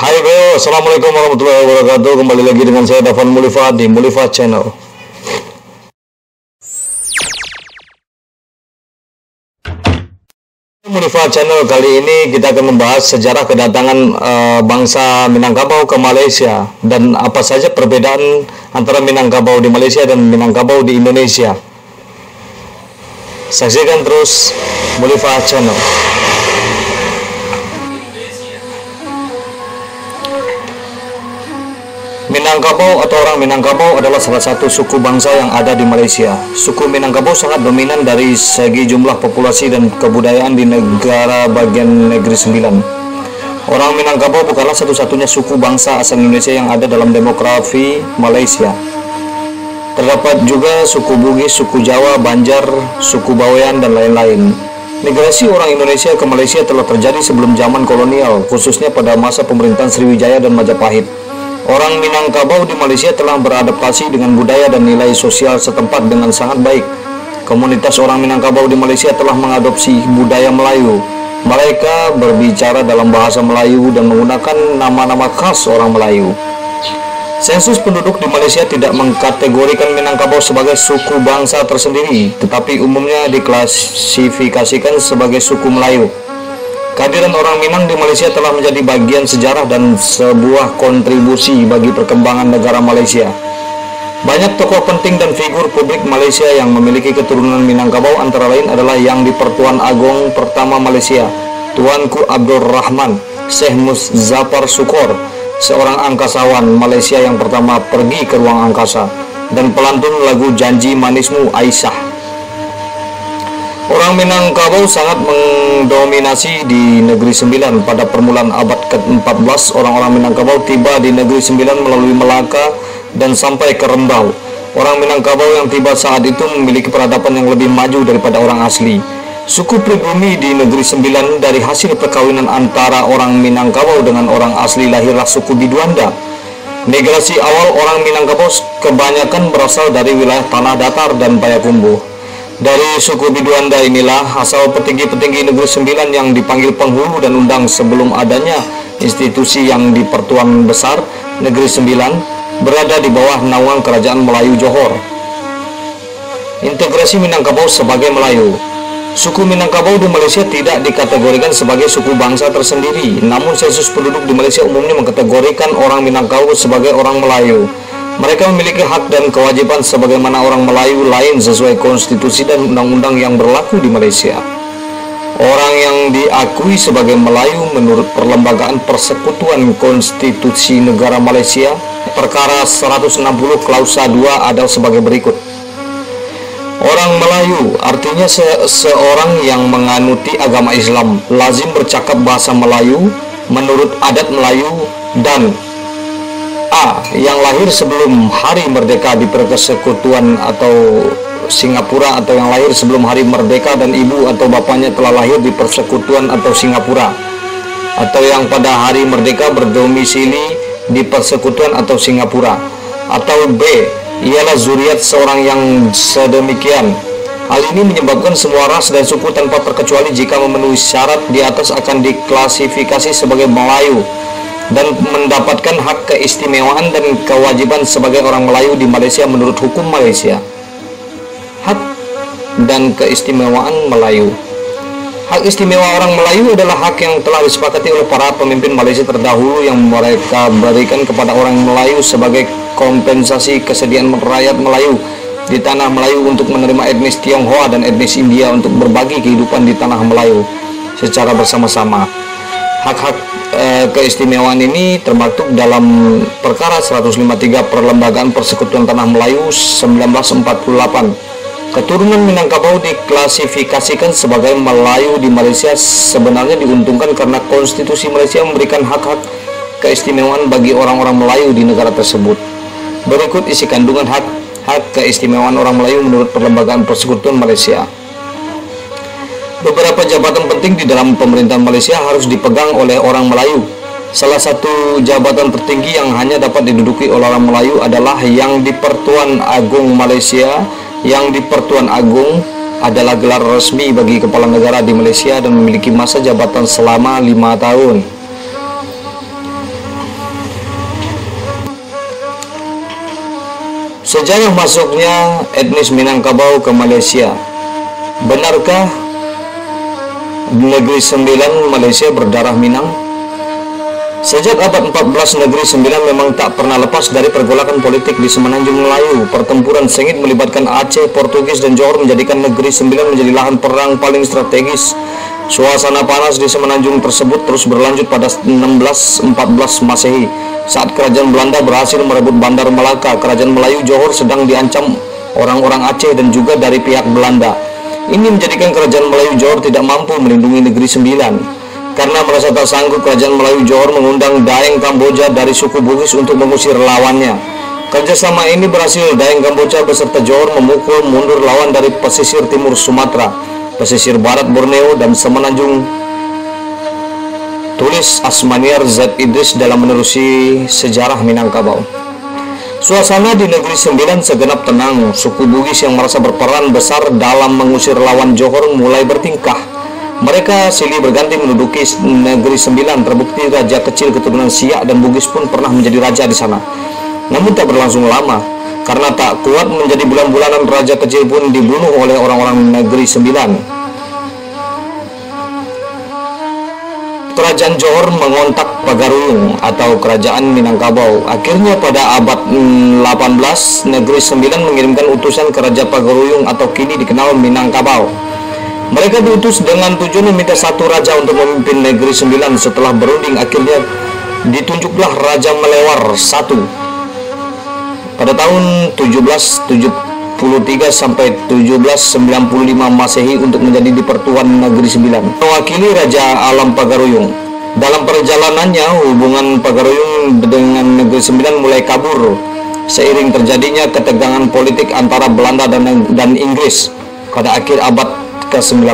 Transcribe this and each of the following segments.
Hai bro, assalamualaikum warahmatullahi wabarakatuh. Kembali lagi dengan saya Dafan Mulifat di Mulifat Channel. Mulifat Channel kali ini kita akan membahas sejarah kedatangan bangsa Minangkabau ke Malaysia dan apa saja perbedaan antara Minangkabau di Malaysia dan Minangkabau di Indonesia. Saksikan terus Mulifat Channel. Minangkabau atau orang Minangkabau adalah salah satu suku bangsa yang ada di Malaysia. Suku Minangkabau sangat dominan dari segi jumlah populasi dan kebudayaan di negara bagian Negeri Sembilan. Orang Minangkabau bukanlah satu-satunya suku bangsa asal Indonesia yang ada dalam demografi Malaysia. Terdapat juga suku Bugis, suku Jawa, Banjar, suku Bawean, dan lain-lain. Migrasi orang Indonesia ke Malaysia telah terjadi sebelum zaman kolonial, khususnya pada masa pemerintahan Sriwijaya dan Majapahit. Orang Minangkabau di Malaysia telah beradaptasi dengan budaya dan nilai sosial setempat dengan sangat baik. Komunitas orang Minangkabau di Malaysia telah mengadopsi budaya Melayu. Mereka berbicara dalam bahasa Melayu dan menggunakan nama-nama khas orang Melayu. Sensus penduduk di Malaysia tidak mengkategorikan Minangkabau sebagai suku bangsa tersendiri, tetapi umumnya diklasifikasikan sebagai suku Melayu. Kehadiran orang Minang di Malaysia telah menjadi bagian sejarah dan sebuah kontribusi bagi perkembangan negara Malaysia. Banyak tokoh penting dan figur publik Malaysia yang memiliki keturunan Minangkabau antara lain adalah Yang di-Pertuan Agong pertama Malaysia, Tuanku Abdul Rahman, Syekh Muzaffar Shukor, seorang angkasawan Malaysia yang pertama pergi ke ruang angkasa, dan pelantun lagu Janji Manismu Aisyah. Orang Minangkabau sangat mendominasi di Negeri Sembilan. Pada permulaan abad ke-14, orang-orang Minangkabau tiba di Negeri Sembilan melalui Melaka dan sampai ke Rembau. Orang Minangkabau yang tiba saat itu memiliki peradaban yang lebih maju daripada orang asli. Suku pribumi di Negeri Sembilan dari hasil perkawinan antara orang Minangkabau dengan orang asli lahirlah suku Biduanda. Migrasi awal orang Minangkabau kebanyakan berasal dari wilayah tanah datar dan Payakumbuh. Dari suku Biduanda inilah asal petinggi-petinggi Negeri Sembilan yang dipanggil penghulu dan undang sebelum adanya institusi Yang di-Pertuan Besar Negeri Sembilan berada di bawah naungan Kerajaan Melayu Johor. Integrasi Minangkabau sebagai Melayu. Suku Minangkabau di Malaysia tidak dikategorikan sebagai suku bangsa tersendiri, namun sensus penduduk di Malaysia umumnya mengkategorikan orang Minangkabau sebagai orang Melayu. Mereka memiliki hak dan kewajiban sebagaimana orang Melayu lain sesuai konstitusi dan undang-undang yang berlaku di Malaysia. Orang yang diakui sebagai Melayu menurut Perlembagaan Persekutuan Konstitusi Negara Malaysia, perkara 160 klausa 2 adalah sebagai berikut. Orang Melayu artinya seorang yang menganuti agama Islam, lazim bercakap bahasa Melayu menurut adat Melayu, dan A. Yang lahir sebelum hari merdeka di Persekutuan atau Singapura, atau yang lahir sebelum hari merdeka dan ibu atau bapaknya telah lahir di Persekutuan atau Singapura, atau yang pada hari merdeka berdomisili di Persekutuan atau Singapura, atau B. Ialah zuriat seorang yang sedemikian. Hal ini menyebabkan semua ras dan suku tanpa terkecuali jika memenuhi syarat di atas akan diklasifikasi sebagai Melayu dan mendapatkan hak keistimewaan dan kewajiban sebagai orang Melayu di Malaysia menurut hukum Malaysia. Hak dan keistimewaan Melayu. Hak istimewa orang Melayu adalah hak yang telah disepakati oleh para pemimpin Malaysia terdahulu yang mereka berikan kepada orang Melayu sebagai kompensasi kesediaan rakyat Melayu di tanah Melayu untuk menerima etnis Tionghoa dan etnis India untuk berbagi kehidupan di tanah Melayu secara bersama-sama. Hak-hak keistimewaan ini termaktub dalam perkara 153 Perlembagaan Persekutuan Tanah Melayu 1948. Keturunan Minangkabau diklasifikasikan sebagai Melayu di Malaysia sebenarnya diuntungkan karena konstitusi Malaysia memberikan hak-hak keistimewaan bagi orang-orang Melayu di negara tersebut. Berikut isi kandungan hak keistimewaan orang Melayu menurut Perlembagaan Persekutuan Malaysia. Beberapa jabatan penting di dalam pemerintahan Malaysia harus dipegang oleh orang Melayu. Salah satu jabatan tertinggi yang hanya dapat diduduki oleh orang Melayu adalah Yang di-Pertuan Agong Malaysia. Yang di-Pertuan Agong adalah gelar resmi bagi kepala negara di Malaysia dan memiliki masa jabatan selama 5 tahun. Sejarah masuknya etnis Minangkabau ke Malaysia. Benarkah Negeri Sembilan Malaysia berdarah Minang? Sejak abad 14, Negeri Sembilan memang tak pernah lepas dari pergolakan politik di Semenanjung Melayu. Pertempuran sengit melibatkan Aceh, Portugis, dan Johor menjadikan Negeri Sembilan menjadi lahan perang paling strategis. Suasana panas di Semenanjung tersebut terus berlanjut pada 1614 Masehi. Saat kerajaan Belanda berhasil merebut Bandar Melaka, kerajaan Melayu Johor sedang diancam orang-orang Aceh dan juga dari pihak Belanda. Ini menjadikan kerajaan Melayu Johor tidak mampu melindungi Negeri Sembilan. Karena merasa tak sanggup, kerajaan Melayu Johor mengundang Daeng Kamboja dari suku Bugis untuk mengusir lawannya. Kerjasama ini berhasil. Daeng Kamboja beserta Johor memukul mundur lawan dari pesisir timur Sumatera, pesisir barat Borneo, dan Semenanjung. Tulis Asmaniar Z. Idris dalam menerusi sejarah Minangkabau. Suasana di Negeri Sembilan segenap tenang. Suku Bugis yang merasa berperan besar dalam mengusir lawan Johor mulai bertingkah. Mereka silih berganti menduduki Negeri Sembilan. Terbukti raja kecil keturunan Siak dan Bugis pun pernah menjadi raja di sana. Namun tak berlangsung lama, karena tak kuat menjadi bulan-bulanan, raja kecil pun dibunuh oleh orang-orang Negeri Sembilan. Kerajaan Johor mengontak Pagaruyung atau Kerajaan Minangkabau. Akhirnya pada abad 18, Negeri Sembilan mengirimkan utusan ke Raja Pagaruyung atau kini dikenal Minangkabau. Mereka diutus dengan tujuan meminta satu raja untuk memimpin Negeri Sembilan. Setelah berunding, akhirnya ditunjuklah Raja Melewar I pada tahun 1773 sampai 1795 Masehi untuk menjadi Dipertuan Negeri Sembilan, mewakili Raja Alam Pagaruyung. Dalam perjalanannya, hubungan Pagaruyung dengan Negeri Sembilan mulai kabur seiring terjadinya ketegangan politik antara Belanda dan Inggris pada akhir abad ke-19.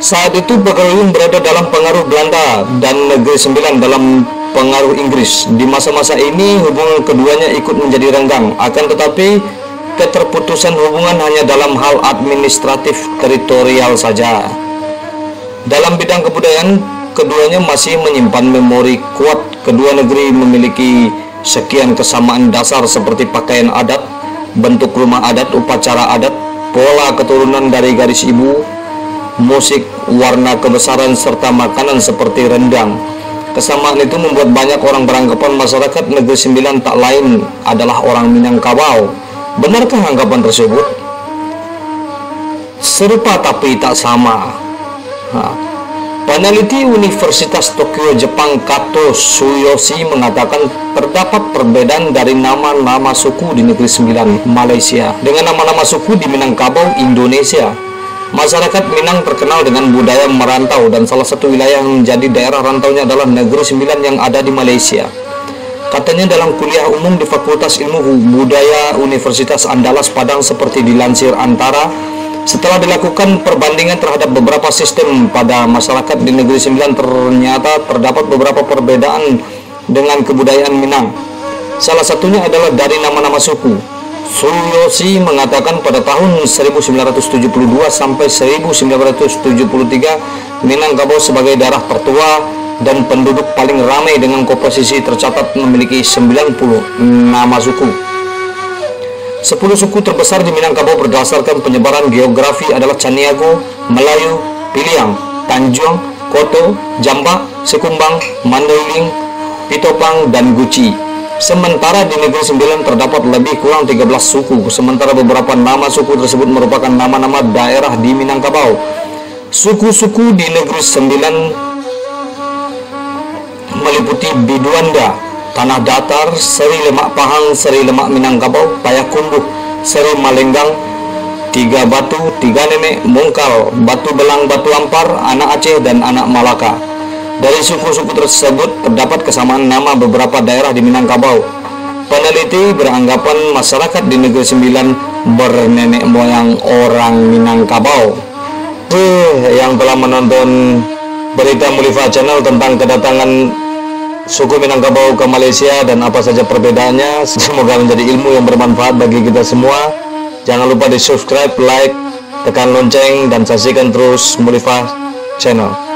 Saat itu Pagaruyung berada dalam pengaruh Belanda dan Negeri Sembilan dalam pengaruh Inggris. Di masa-masa ini hubungan keduanya ikut menjadi renggang. Akan tetapi keterputusan hubungan hanya dalam hal administratif teritorial saja. Dalam bidang kebudayaan, keduanya masih menyimpan memori kuat. Kedua negeri memiliki sekian kesamaan dasar seperti pakaian adat, bentuk rumah adat, upacara adat, pola keturunan dari garis ibu, musik, warna kebesaran, serta makanan seperti rendang. Kesamaan itu membuat banyak orang beranggapan masyarakat Negeri Sembilan tak lain adalah orang Minangkabau. Benarkah anggapan tersebut? Serupa tapi tak sama. Peneliti Universitas Tokyo, Jepang, Kato Tsuyoshi mengatakan terdapat perbedaan dari nama-nama suku di Negeri Sembilan, Malaysia, dengan nama-nama suku di Minangkabau, Indonesia. Masyarakat Minang terkenal dengan budaya merantau, dan salah satu wilayah yang menjadi daerah rantaunya adalah Negeri Sembilan yang ada di Malaysia. Katanya dalam kuliah umum di Fakultas Ilmu Budaya Universitas Andalas Padang, seperti dilansir Antara, setelah dilakukan perbandingan terhadap beberapa sistem pada masyarakat di Negeri Sembilan, ternyata terdapat beberapa perbedaan dengan kebudayaan Minang. Salah satunya adalah dari nama-nama suku. Tsuyoshi mengatakan pada tahun 1972 sampai 1973, Minangkabau sebagai daerah tertua dan penduduk paling ramai dengan komposisi tercatat memiliki 90 nama suku. 10 suku terbesar di Minangkabau berdasarkan penyebaran geografi adalah Caniago, Melayu, Piliang, Tanjung, Koto, Jamba, Sekumbang, Mandailing, Pitopang, dan Guci. Sementara di Negeri Sembilan terdapat lebih kurang 13 suku. Sementara beberapa nama suku tersebut merupakan nama-nama daerah di Minangkabau. Suku-suku di Negeri Sembilan meliputi Biduanda, Tanah Datar, Seri Lemak Pahang, Seri Lemak Minangkabau, Payakumbuh, Seri Malenggang, Tiga Batu, Tiga Nenek, Mungkal, Batu Belang, Batu Ampar, Anak Aceh, dan Anak Malaka. Dari suku-suku tersebut terdapat kesamaan nama beberapa daerah di Minangkabau. Peneliti beranggapan masyarakat di Negeri Sembilan bernenek moyang orang Minangkabau. Yang telah menonton berita Mulifa Channel tentang kedatangan suku Minangkabau ke Malaysia dan apa saja perbedaannya, semoga menjadi ilmu yang bermanfaat bagi kita semua. Jangan lupa di subscribe, like, tekan lonceng, dan saksikan terus Mulifa Channel.